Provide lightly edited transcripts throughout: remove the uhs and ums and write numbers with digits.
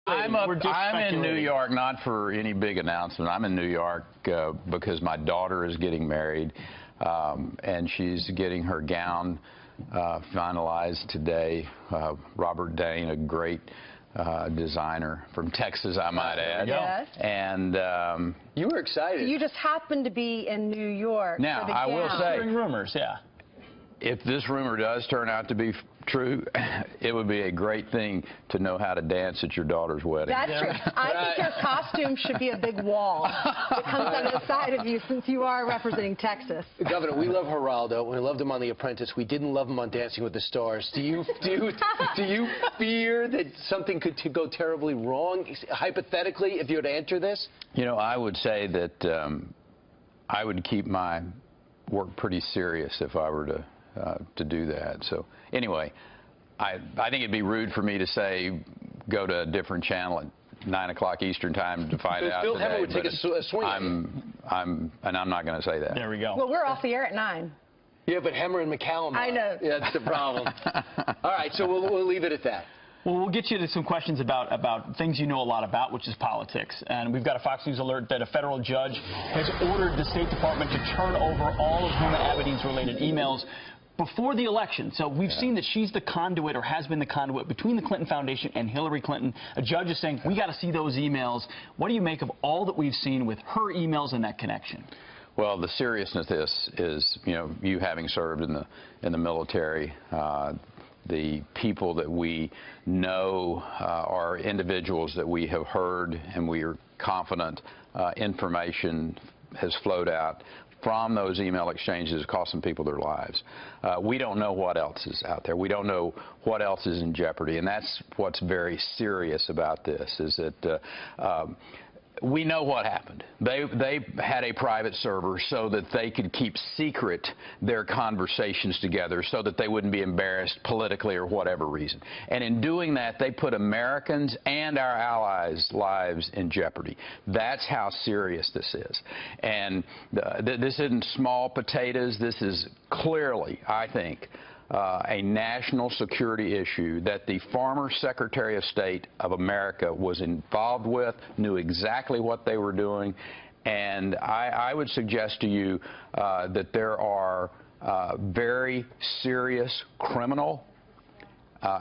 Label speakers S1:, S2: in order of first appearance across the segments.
S1: I'm in New York, not for any big announcement. I'm in New York because my daughter is getting married, and she's getting her gown finalized today. Robert Dane, a great designer from Texas, I might add.
S2: Yes.
S1: And
S3: you were excited.
S2: You just happened to be in New York.
S1: Now,
S2: for the
S1: I will say,
S4: hearing rumors, yeah.
S1: If this rumor does turn out to be true, it would be a great thing to know how to dance at your daughter's wedding.
S2: That's true. I think your costume should be a big wall that comes out of the side of you, since you are representing Texas.
S3: Governor, we love Geraldo. We loved him on The Apprentice. We didn't love him on Dancing with the Stars. Do you fear that something could go terribly wrong, hypothetically, if you were to enter this?
S1: You know, I would say that I would keep my work pretty serious if I were to do that. So anyway, I think it'd be rude for me to say go to a different channel at 9 o'clock Eastern time to find out.
S3: Bill
S1: today,
S3: Hemmer would take a swing.
S1: And I'm not going to say that.
S4: There we go.
S2: Well, we're off the air at 9.
S3: Yeah, but Hemmer and McCallum.
S2: I know.
S3: Yeah, that's the problem. All right, so we'll leave it at that.
S4: Well, we'll get you to some questions about things you know a lot about, which is politics. And we've got a Fox News alert that a federal judge has ordered the State Department to turn over all of Huma Abedin's related emails before the election. So we've seen that she's the conduit, or has been the conduit, between the Clinton Foundation and Hillary Clinton. A judge is saying, we got to see those emails. What do you make of all that we've seen with her emails and that connection?
S1: Well, the seriousness of this is, you know, you having served in the military, the people that we know are individuals that we have heard and we are confident information has flowed out from those email exchanges, costing people their lives. We don't know what else is out there. We don't know what else is in jeopardy, and that's what's very serious about this, is that we know what happened. They had a private server so that they could keep secret their conversations together so that they wouldn't be embarrassed politically or whatever reason. And in doing that, they put Americans and our allies' lives in jeopardy. That's how serious this is. And this isn't small potatoes. This is clearly, I think, a national security issue that the former Secretary of State of America was involved with, knew exactly what they were doing, and I would suggest to you that there are very serious criminal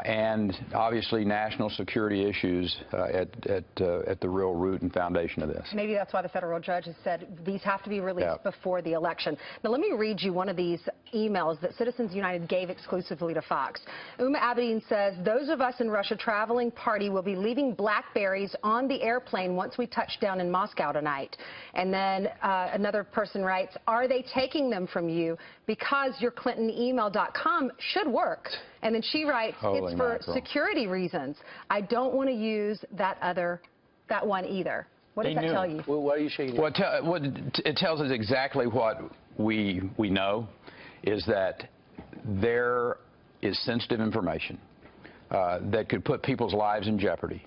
S1: and obviously national security issues at the real root and foundation of this.
S2: Maybe that's why the federal judge has said these have to be released before the election. Now, let me read you one of these emails that Citizens United gave exclusively to Fox. Huma Abedin says, those of us in Russia traveling party will be leaving BlackBerries on the airplane once we touch down in Moscow tonight. And then another person writes, are they taking them from you because your ClintonEmail.com should work? And then she writes, it's for security reasons. I don't want to use that one either. What does that tell you?
S3: Well, why are you shaking your head?
S1: Well, it tells us exactly what we know, is that there is sensitive information that could put people's lives in jeopardy,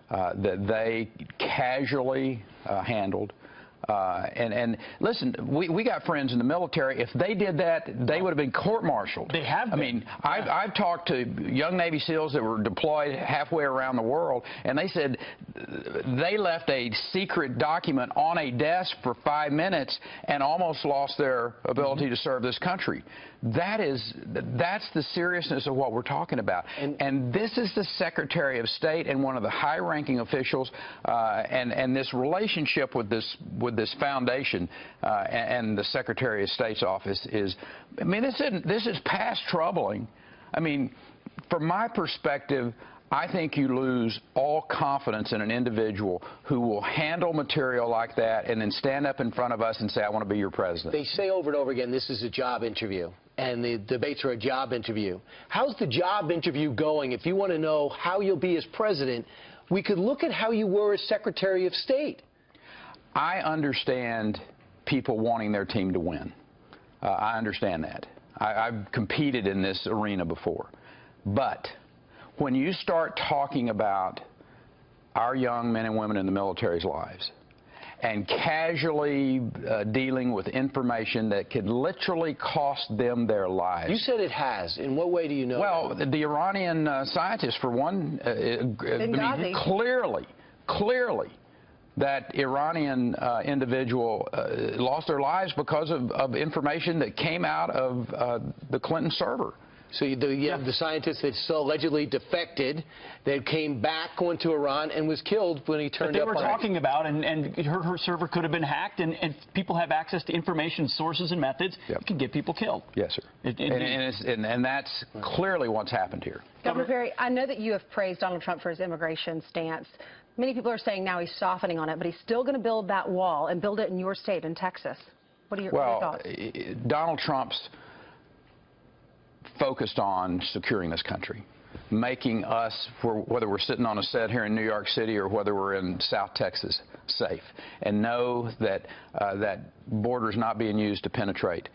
S1: that they casually handled. And listen, we got friends in the military. If they did that, they would have been court-martialed.
S4: They have been.
S1: I mean, I've talked to young Navy SEALs that were deployed halfway around the world, and they said they left a secret document on a desk for 5 minutes and almost lost their ability to serve this country. That's the seriousness of what we're talking about. And this is the Secretary of State and one of the high-ranking officials, and this relationship with this foundation and the Secretary of State's office is, I mean, this is past troubling. I mean, from my perspective, I think you lose all confidence in an individual who will handle material like that and then stand up in front of us and say, I want to be your president.
S3: They say over and over again, this is a job interview, and the debates are a job interview. How's the job interview going? If you want to know how you'll be as president, we could look at how you were as Secretary of State.
S1: I understand people wanting their team to win. I understand that. I've competed in this arena before. But when you start talking about our young men and women in the military's lives and casually dealing with information that could literally cost them their lives.
S3: You said it has. In what way do you know
S1: Well,
S3: that?
S1: the Iranian scientists, for one, clearly, that Iranian individual lost their lives because of information that came out of the Clinton server.
S3: So you have the scientist that allegedly defected, that came back, went to Iran, and was killed when he turned up.
S4: They were talking about, and her server could have been hacked, and people have access to information, sources, and methods. It can get people killed.
S1: Yes, sir. And that's clearly what's happened here.
S2: Governor Perry, I know that you have praised Donald Trump for his immigration stance. Many people are saying now he's softening on it, but he's still going to build that wall and build it in your state, in Texas. What are your thoughts?
S1: Donald Trump's focused on securing this country, making us, whether we're sitting on a set here in New York City or whether we're in South Texas, safe, and know that that border's not being used to penetrate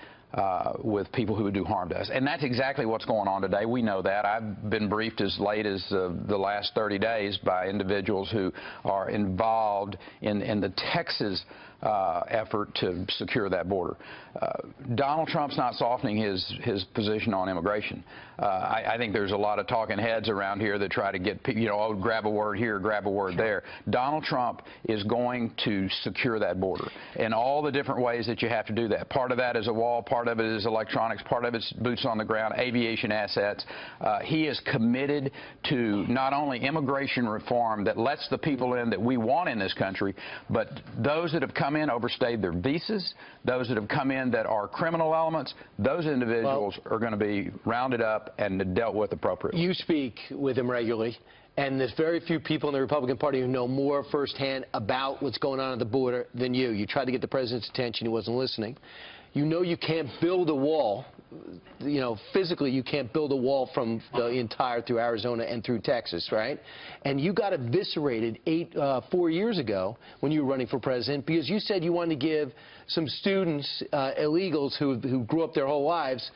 S1: with people who would do harm to us. And that's exactly what's going on today. We know that. I've been briefed as late as the last 30 days by individuals who are involved in the Texas effort to secure that border. Donald Trump's not softening his position on immigration. I think there's a lot of talking heads around here that try to get people, oh, grab a word here, grab a word there. Donald Trump is going to secure that border in all the different ways that you have to do that. Part of that is a wall, part of it is electronics, part of it's boots on the ground, aviation assets. He is committed to not only immigration reform that lets the people in that we want in this country, but those that have come in overstayed their visas, those that have come in that are criminal elements, those individuals are going to be rounded up and dealt with appropriately.
S3: You speak with him regularly, and there's very few people in the Republican Party who know more firsthand about what's going on at the border than you. You tried to get the president's attention. He wasn't listening. You know you can't build a wall. Physically, you can't build a wall from the entire through Arizona and through Texas, right? And you got eviscerated 4 years ago when you were running for president because you said you wanted to give some students, illegals who grew up their whole lives,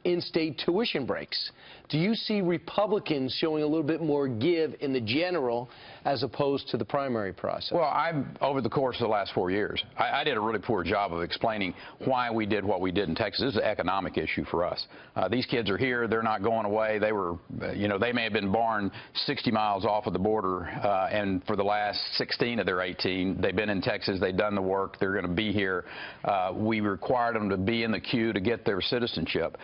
S3: in-state tuition breaks. Do you see Republicans showing a little bit more give in the general as opposed to the primary process?
S1: Well, over the course of the last 4 years, I did a really poor job of explaining why we did what we did in Texas. This is an economic issue for us. These kids are here. They're not going away. They were, they may have been born 60 miles off of the border, and for the last 16 of their 18, they've been in Texas. They've done the work. They're going to be here. We required them to be in the queue to get their citizenship.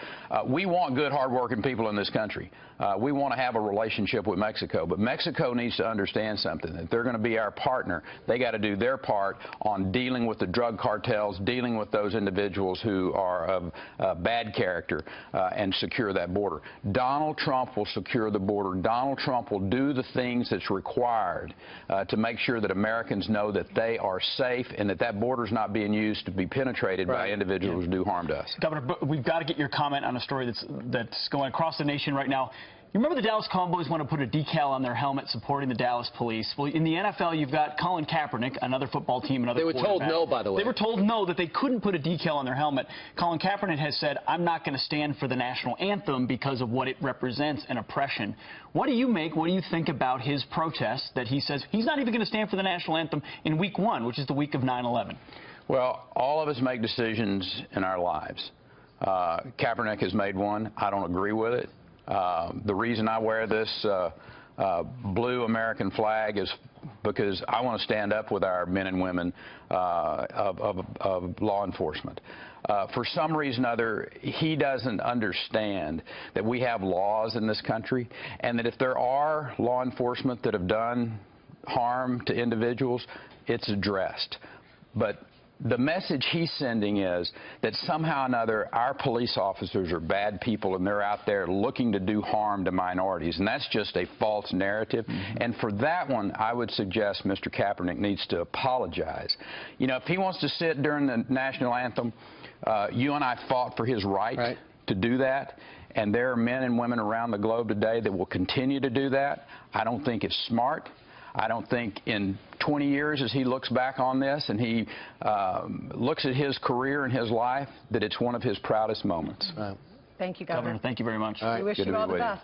S1: We want good, hardworking people in this country. We want to have a relationship with Mexico, but Mexico needs to understand something. If they're going to be our partner, they got to do their part on dealing with the drug cartels, dealing with those individuals who are of bad character, and secure that border. Donald Trump will secure the border. Donald Trump will do the things that's required to make sure that Americans know that they are safe and that that border is not being used to be penetrated by individuals who do harm to us.
S4: Governor, we've got to get your comment on a story that's going across the nation right now. You remember the Dallas Cowboys want to put a decal on their helmet supporting the Dallas police? Well, in the NFL, you've got Colin Kaepernick, another football team, another quarterback.
S3: They were told no, by the way.
S4: They were told no, that they couldn't put a decal on their helmet. Colin Kaepernick has said, I'm not going to stand for the national anthem because of what it represents, an oppression. What do you think about his protest that he says he's not even going to stand for the national anthem in week 1, which is the week of 9/11?
S1: Well, all of us make decisions in our lives. Kaepernick has made one. I don't agree with it. The reason I wear this blue American flag is because I want to stand up with our men and women of law enforcement. For some reason or other, he doesn't understand that we have laws in this country, and that if there are law enforcement that have done harm to individuals, it's addressed. But the message he's sending is that somehow or another our police officers are bad people and they're out there looking to do harm to minorities, and that's just a false narrative. And for that one, I would suggest Mr. Kaepernick needs to apologize. If he wants to sit during the national anthem, you and I fought for his right to do that, and there are men and women around the globe today that will continue to do that. I don't think it's smart. I don't think in 20 years, as he looks back on this and he looks at his career and his life, that it's one of his proudest moments.
S2: Thank you, Governor.
S4: Thank you very much.
S2: We wish you all the best.